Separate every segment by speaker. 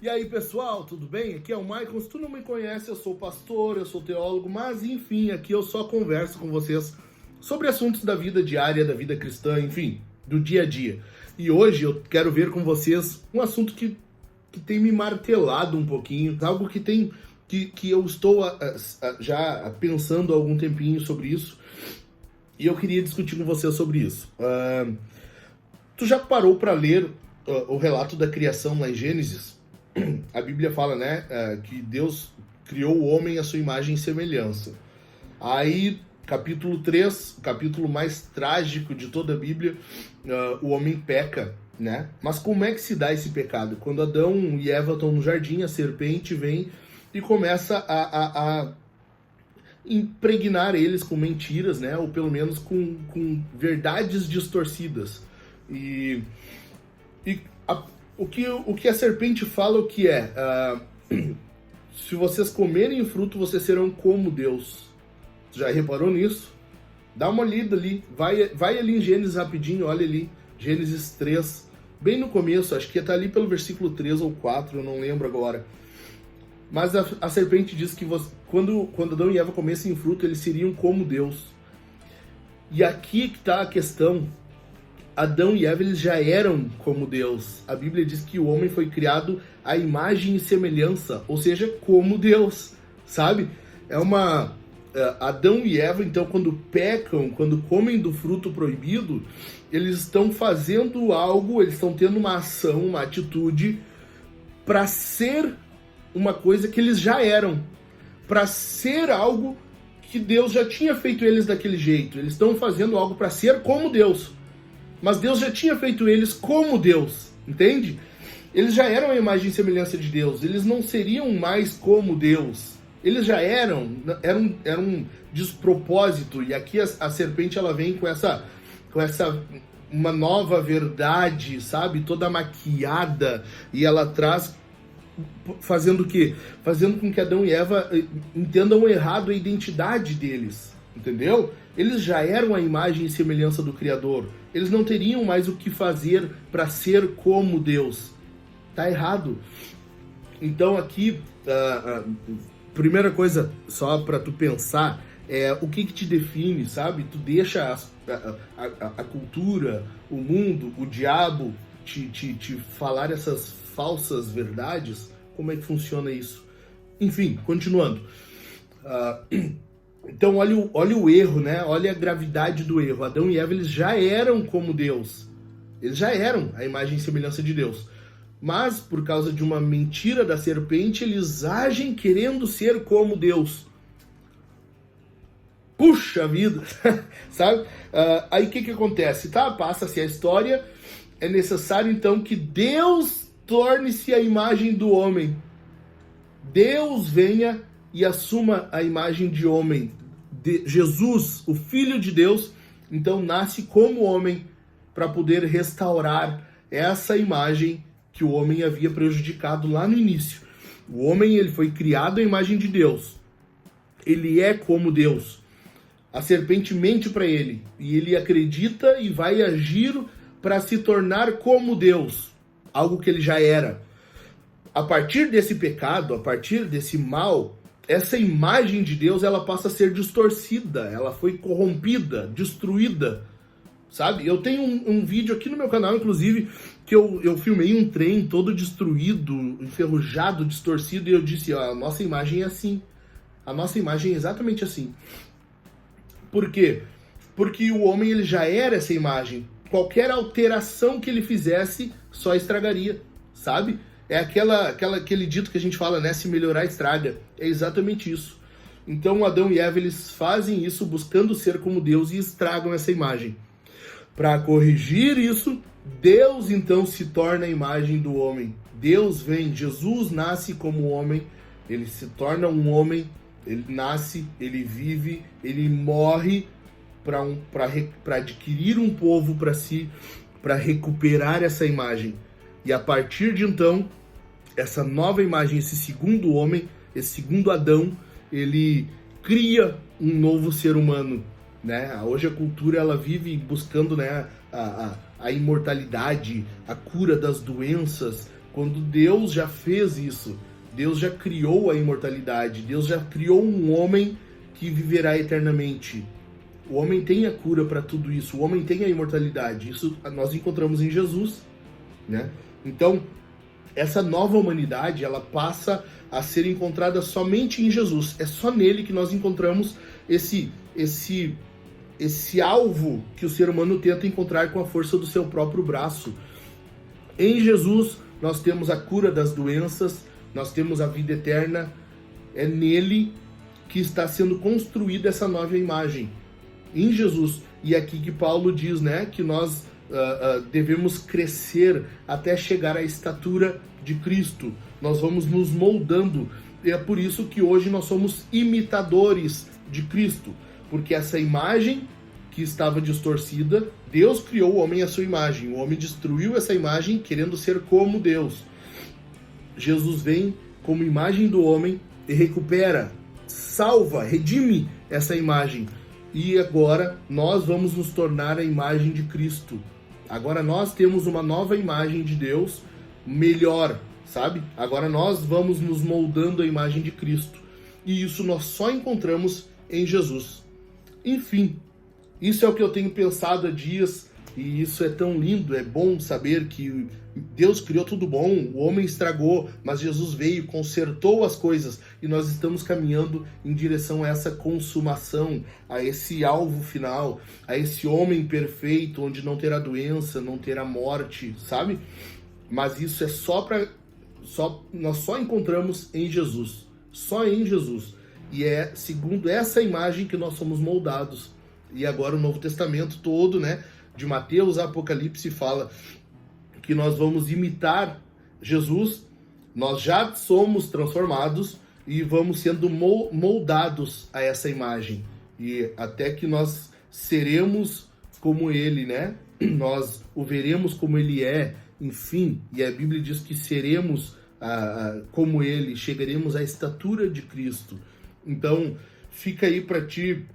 Speaker 1: E aí pessoal, tudo bem? Aqui é o Michael. Se tu não me conhece, eu sou pastor, eu sou teólogo, mas enfim, aqui eu só converso com vocês sobre assuntos da vida diária, da vida cristã, enfim, do dia a dia. E hoje eu quero ver com vocês um assunto que tem me martelado um pouquinho, algo que eu estou já pensando há algum tempinho sobre isso, e eu queria discutir com vocês sobre isso. Tu já parou para ler o relato da criação lá em Gênesis? A Bíblia fala, né, que Deus criou o homem à sua imagem e semelhança. Aí, capítulo 3, o capítulo mais trágico de toda a Bíblia, o homem peca, né? Mas como é que se dá esse pecado? Quando Adão e Eva estão no jardim, a serpente vem e começa a impregnar eles com mentiras, né? Ou pelo menos com verdades distorcidas. O que a serpente fala, o que é? Se vocês comerem fruto, vocês serão como Deus. Já reparou nisso? Dá uma lida ali. Vai ali em Gênesis rapidinho, olha ali. Gênesis 3, bem no começo, acho que tá ali pelo versículo 3 ou 4, eu não lembro agora. Mas a serpente diz que quando Adão e Eva comessem fruto, eles seriam como Deus. E aqui que tá a questão. Adão e Eva, eles já eram como Deus. A Bíblia diz que o homem foi criado à imagem e semelhança, ou seja, como Deus, sabe? Adão e Eva, então, quando pecam, quando comem do fruto proibido, eles estão fazendo algo, eles estão tendo uma ação, uma atitude para ser uma coisa que eles já eram, para ser algo que Deus já tinha feito eles daquele jeito. Eles estão fazendo algo para ser como Deus. Mas Deus já tinha feito eles como Deus, entende? Eles já eram a imagem e semelhança de Deus, eles não seriam mais como Deus. Eles já era um despropósito, e aqui a serpente ela vem com essa uma nova verdade, sabe? Toda maquiada, e ela traz fazendo o quê? Fazendo com que Adão e Eva entendam errado a identidade deles, entendeu? Eles já eram a imagem e semelhança do Criador. Eles não teriam mais o que fazer para ser como Deus. Tá errado. Então aqui, primeira coisa, só para tu pensar, é o que te define, sabe? Tu deixa a cultura, o mundo, o diabo te falar essas falsas verdades. Como é que funciona isso? Enfim, continuando. Então olha o erro, né? Olha a gravidade do erro. Adão e Eva, eles já eram como Deus. Eles já eram a imagem e semelhança de Deus. Mas, por causa de uma mentira da serpente, eles agem querendo ser como Deus. Puxa vida! Sabe? Aí o que acontece? Tá? Passa-se a história. É necessário, então, que Deus torne-se a imagem do homem. Deus venha e assuma a imagem de homem. Jesus, o Filho de Deus, então nasce como homem para poder restaurar essa imagem que o homem havia prejudicado lá no início. O homem, ele foi criado à imagem de Deus. Ele é como Deus. A serpente mente para ele e ele acredita e vai agir para se tornar como Deus, algo que ele já era. A partir desse pecado, a partir desse mal, essa imagem de Deus, ela passa a ser distorcida, ela foi corrompida, destruída, sabe? Eu tenho um vídeo aqui no meu canal, inclusive, que eu filmei um trem todo destruído, enferrujado, distorcido, e eu disse, a nossa imagem é assim. A nossa imagem é exatamente assim. Por quê? Porque o homem, ele já era essa imagem. Qualquer alteração que ele fizesse, só estragaria, sabe? É aquele dito que a gente fala, né? Se melhorar, estraga. É exatamente isso. Então, Adão e Eva, eles fazem isso buscando ser como Deus e estragam essa imagem. Para corrigir isso, Deus, então, se torna a imagem do homem. Deus vem, Jesus nasce como homem, ele se torna um homem, ele nasce, ele vive, ele morre para adquirir um povo para si, para recuperar essa imagem. E a partir de então, essa nova imagem, esse segundo homem, esse segundo Adão, ele cria um novo ser humano, né? Hoje a cultura, ela vive buscando, né, a imortalidade, a cura das doenças, quando Deus já fez isso. Deus já criou a imortalidade, Deus já criou um homem que viverá eternamente. O homem tem a cura para tudo isso, o homem tem a imortalidade. Isso nós encontramos em Jesus, né? Então, essa nova humanidade, ela passa a ser encontrada somente em Jesus. É só nele que nós encontramos esse alvo que o ser humano tenta encontrar com a força do seu próprio braço. Em Jesus, nós temos a cura das doenças, nós temos a vida eterna. É nele que está sendo construída essa nova imagem. Em Jesus. E é aqui que Paulo diz, né, que nós devemos crescer até chegar à estatura de Cristo. Nós vamos nos moldando. E é por isso que hoje nós somos imitadores de Cristo. Porque essa imagem que estava distorcida, Deus criou o homem à sua imagem. O homem destruiu essa imagem querendo ser como Deus. Jesus vem como imagem do homem e recupera, salva, redime essa imagem. E agora nós vamos nos tornar a imagem de Cristo. Agora nós temos uma nova imagem de Deus, melhor, sabe? Agora nós vamos nos moldando a imagem de Cristo. E isso nós só encontramos em Jesus. Enfim, isso é o que eu tenho pensado há dias. E isso é tão lindo, é bom saber que Deus criou tudo bom, o homem estragou, mas Jesus veio, consertou as coisas e nós estamos caminhando em direção a essa consumação, a esse alvo final, a esse homem perfeito, onde não terá doença, não terá morte, sabe? Mas isso é nós só encontramos em Jesus, só em Jesus. E é segundo essa imagem que nós somos moldados. E agora o Novo Testamento todo, né? De Mateus a Apocalipse fala que nós vamos imitar Jesus, nós já somos transformados e vamos sendo moldados a essa imagem. E até que nós seremos como ele, né? Nós o veremos como ele é, enfim. E a Bíblia diz que seremos como ele, chegaremos à estatura de Cristo. Então, fica aí para ti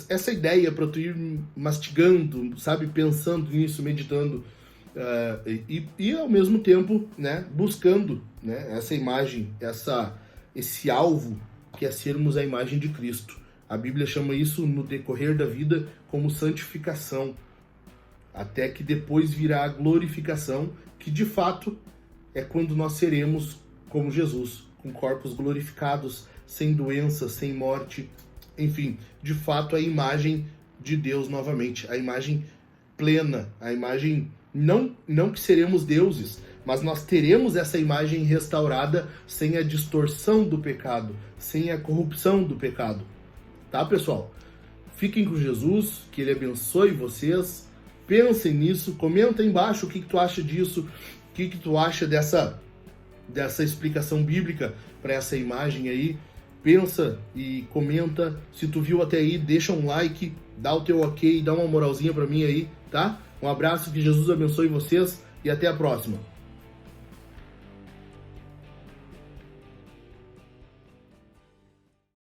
Speaker 1: essa ideia para tu ir mastigando, sabe, pensando nisso, meditando e ao mesmo tempo, né, buscando, né, essa imagem, esse alvo que é sermos a imagem de Cristo. A Bíblia chama isso no decorrer da vida como santificação, até que depois virá a glorificação, que de fato é quando nós seremos como Jesus, com corpos glorificados, sem doença, sem morte. Enfim, de fato, a imagem de Deus novamente, a imagem plena, a imagem, não que seremos deuses, mas nós teremos essa imagem restaurada sem a distorção do pecado, sem a corrupção do pecado. Tá, pessoal? Fiquem com Jesus, que Ele abençoe vocês, pensem nisso, comenta aí embaixo o que tu acha disso, o que tu acha dessa explicação bíblica para essa imagem aí. Pensa e comenta. Se tu viu até aí, deixa um like, dá o teu ok, dá uma moralzinha pra mim aí, tá? Um abraço, que Jesus abençoe vocês e até a próxima.